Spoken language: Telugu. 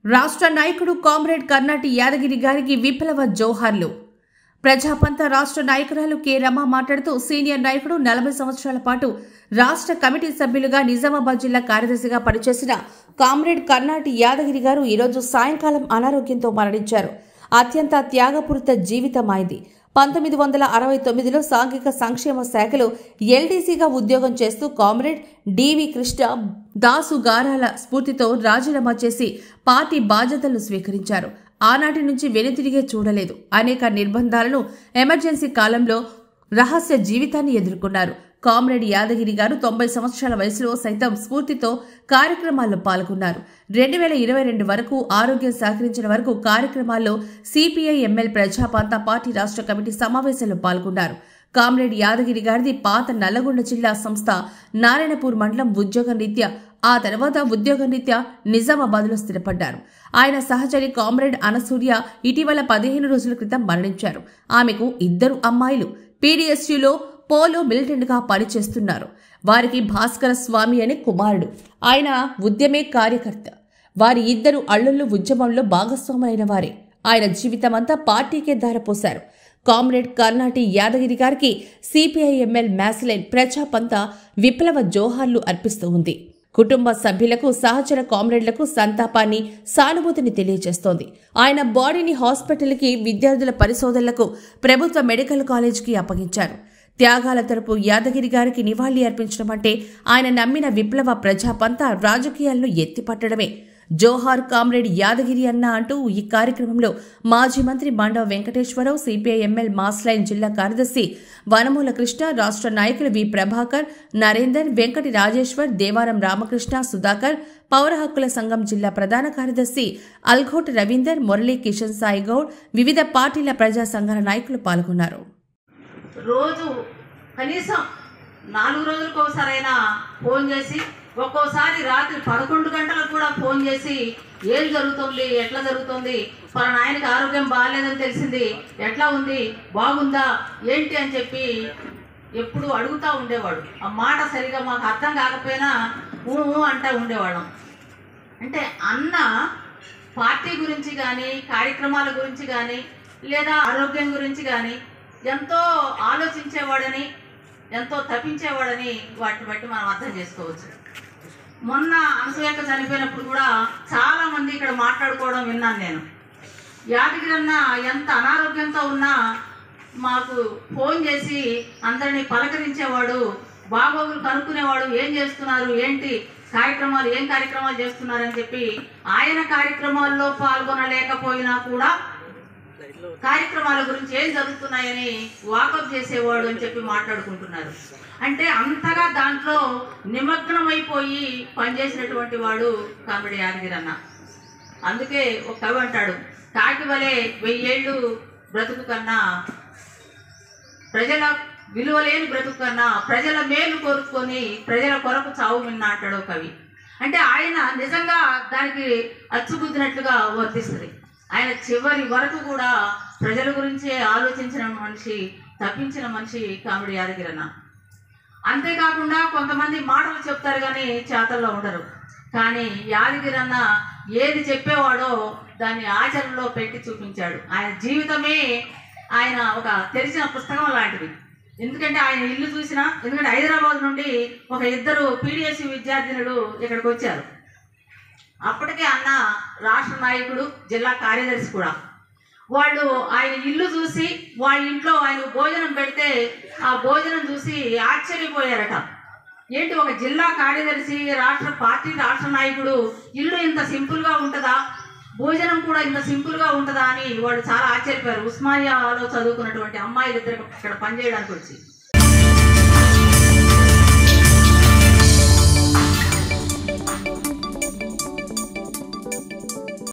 రాష్ట్ర నాయకుడు కామ్రేడ్ కర్నాటి యాదగిరి గారికి విప్లవ జోహార్లు. ప్రజాపంత రాష్ట్ర నాయకురాలు కె రమ మాట్లాడుతూ సీనియర్ నాయకుడు 40 సంవత్సరాల పాటు రాష్ట్ర కమిటీ సభ్యులుగా నిజామాబాద్ జిల్లా కార్యదర్శిగా పనిచేసిన కామ్రేడ్ కర్నాటి యాదగిరి గారు ఈరోజు సాయంకాలం అనారోగ్యంతో మరణించారు. అత్యంత త్యాగపూరిత జీవితం ఆయనది. 1969లో సాంఘిక సంక్షేమ శాఖలో ఎల్డీసీగా ఉద్యోగం చేస్తూ కామ్రేడ్ డివి కృష్ణ దాసు గారాల స్ఫూర్తితో రాజీనామా చేసి పార్టీ బాధ్యతలను స్వీకరించారు. ఆనాటి నుంచి వెనుతిరిగే చూడలేదు. అనేక నిర్బంధాలను ఎమర్జెన్సీ కాలంలో రహస్య జీవితాన్ని ఎదుర్కొన్నారు. కామ్రేడ్ యాదగిరి గారు 90 సంవత్సరాల వయసులో సైతం స్ఫూర్తితో కార్యక్రమాల్లో పాల్గొన్నారు. 2022 వరకు ఆరోగ్యం సహకరించిన వరకు కార్యక్రమాల్లో సిపిఐ ఎంఎల్ ప్రజాపంత పార్టీ రాష్ట్ర కమిటీ సమావేశంలో పాల్గొన్నారు. కామ్రేడ్ యాదగిరి గారిది పాత నల్లగొండ జిల్లా సంస్థ నారాయణపూర్ మండలం ఉద్యోగరీత్యా ఆ తర్వాత ఉద్యోగరీత్యా నిజామాబాద్లో స్థిరపడ్డారు. ఆయన సహచరి కామ్రేడ్ అనసూర్య ఇటీవల 15 రోజుల క్రితం మరణించారు. ఆమెకు 2 అమ్మాయిలు. పీడీఎస్యూలో పోలో మిలిటెంట్గా పనిచేస్తున్నారు. వారికి భాస్కర స్వామి అనే కుమారుడు. ఆయన ఉద్యమే కార్యకర్త. వారి 2 అల్లుళ్ళు ఉద్యమంలో భాగస్వాములైన వారే. ఆయన జీవితమంతా పార్టీకే ధారపోశారు. కామ్రేడ్ కర్నాటి యాదగిరి గారికి సిపిఐ ఎంఎల్ మ్యాస్లైన్ ప్రజాపంత విప్లవ జోహార్లు అర్పిస్తూ ఉంది. కుటుంబ సభ్యులకు సహచర కామ్రేడ్లకు సంతాపాన్ని సానుభూతిని తెలియజేస్తోంది. ఆయన బాడీని హాస్పిటల్కి విద్యార్థుల పరిశోధనలకు ప్రభుత్వ మెడికల్ కాలేజీకి అప్పగించారు. త్యాగాల తరపు యాదగిరి గారికి నివాళి అర్పించడం అంటే ఆయన నమ్మిన విప్లవ ప్రజాపంత రాజకీయాలను ఎత్తిపట్టడమే. జోహార్ కామ్రేడ్ యాదగిరి అన్న అంటూ ఈ కార్యక్రమంలో మాజీ మంత్రి Mandava Venkateswararao, CPI ML Mass Line జిల్లా కార్యదర్శి వనమూల కృష్ణ, రాష్ట్ర నాయకులు వి ప్రభాకర్, నరేందర్, వెంకటి రాజేశ్వర్, దేవారం రామకృష్ణ, సుధాకర్, పౌర హక్కుల సంఘం జిల్లా ప్రధాన కార్యదర్శి అల్ఘోట్ రవీందర్, మురళీ, కిషన్ సాయి గౌడ్, వివిధ పార్టీల ప్రజా సంఘాల నాయకులు పాల్గొన్నారు. రోజు కనీసం 4 రోజులకు ఒకసారైనా ఫోన్ చేసి, ఒక్కోసారి రాత్రి 11 గంటలకు కూడా ఫోన్ చేసి ఏం జరుగుతుంది, ఎట్లా జరుగుతుంది, పలానా ఆయనకి ఆరోగ్యం బాగాలేదని తెలిసింది, ఎట్లా ఉంది, బాగుందా, ఏంటి అని చెప్పి ఎప్పుడు అడుగుతూ ఉండేవాడు. ఆ మాట సరిగా మాకు అర్థం కాకపోయినా అంటూ ఉండేవాళ్ళం. అంటే అన్న పార్టీ గురించి కానీ, కార్యక్రమాల గురించి కానీ, లేదా ఆరోగ్యం గురించి కానీ ఎంతో ఆలోచించేవాడని, ఎంతో తప్పించేవాడని వాటిని బట్టి మనం అర్థం చేసుకోవచ్చు. మొన్న అనసూయక్క చనిపోయినప్పుడు కూడా చాలామంది ఇక్కడ మాట్లాడుకోవడం విన్నాను నేను. యాదగిరి అన్న ఎంత అనారోగ్యంతో ఉన్నా మాకు ఫోన్ చేసి అందరినీ పలకరించేవాడు, బాగోగులు కనుక్కునేవాడు, ఏం చేస్తున్నారు, ఏంటి కార్యక్రమాలు, ఏం కార్యక్రమాలు చేస్తున్నారని చెప్పి ఆయన కార్యక్రమాల్లో పాల్గొనలేకపోయినా కూడా కార్యక్రమాల గురించి ఏం జరుగుతున్నాయని వాకప్ చేసేవాడు అని చెప్పి మాట్లాడుకుంటున్నారు. అంటే అంతగా దాంట్లో నిమగ్నమైపోయి పనిచేసినటువంటి వాడు కామ్రేడ్ యాదగిరి అన్న. అందుకే ఒక కవి అంటాడు, కాకి వలె 1000 ఏళ్ళు బ్రతుకు కన్నా, ప్రజల విలువలేని బ్రతుకు కన్నా ప్రజల మేలు కోరుకొని ప్రజల కొరకు చావు విన్నా అంటాడు కవి. అంటే ఆయన నిజంగా దానికి అచ్చుగుద్దినట్లుగా వర్తిస్తుంది. ఆయన చివరి వరకు కూడా ప్రజల గురించే ఆలోచించిన మనిషి, తప్పించిన మనిషి కామ్రేడ్ యాదగిరి అన్న. అంతేకాకుండా కొంతమంది మాటలు చెప్తారు కానీ చేతల్లో ఉండరు. కానీ యాదగిరి అన్న ఏది చెప్పేవాడో దాన్ని ఆచరణలో పెట్టి చూపించాడు. ఆయన జీవితమే ఆయన ఒక తెరిచిన పుస్తకం లాంటిది. ఎందుకంటే ఆయన ఇల్లు చూసినా, ఎందుకంటే హైదరాబాద్ నుండి ఒక 2 పీడీఎస్సీ విద్యార్థినులు ఇక్కడికి వచ్చారు. అప్పటికే అన్న రాష్ట్ర నాయకుడు, జిల్లా కార్యదర్శి కూడా. వాళ్ళు ఆయన ఇల్లు చూసి, వాళ్ళ ఇంట్లో ఆయన భోజనం పెడితే ఆ భోజనం చూసి ఆశ్చర్యపోయారట. ఏంటి, ఒక జిల్లా కార్యదర్శి, రాష్ట్ర నాయకుడు ఇల్లు ఇంత సింపుల్గా ఉంటుందా, భోజనం కూడా ఇంత సింపుల్గా ఉంటుందా అని వాళ్ళు చాలా ఆశ్చర్యపోయారు. ఉస్మానియాలో చదువుకున్నటువంటి అమ్మాయిలు 2 ఇక్కడ పనిచేయడానికి వచ్చి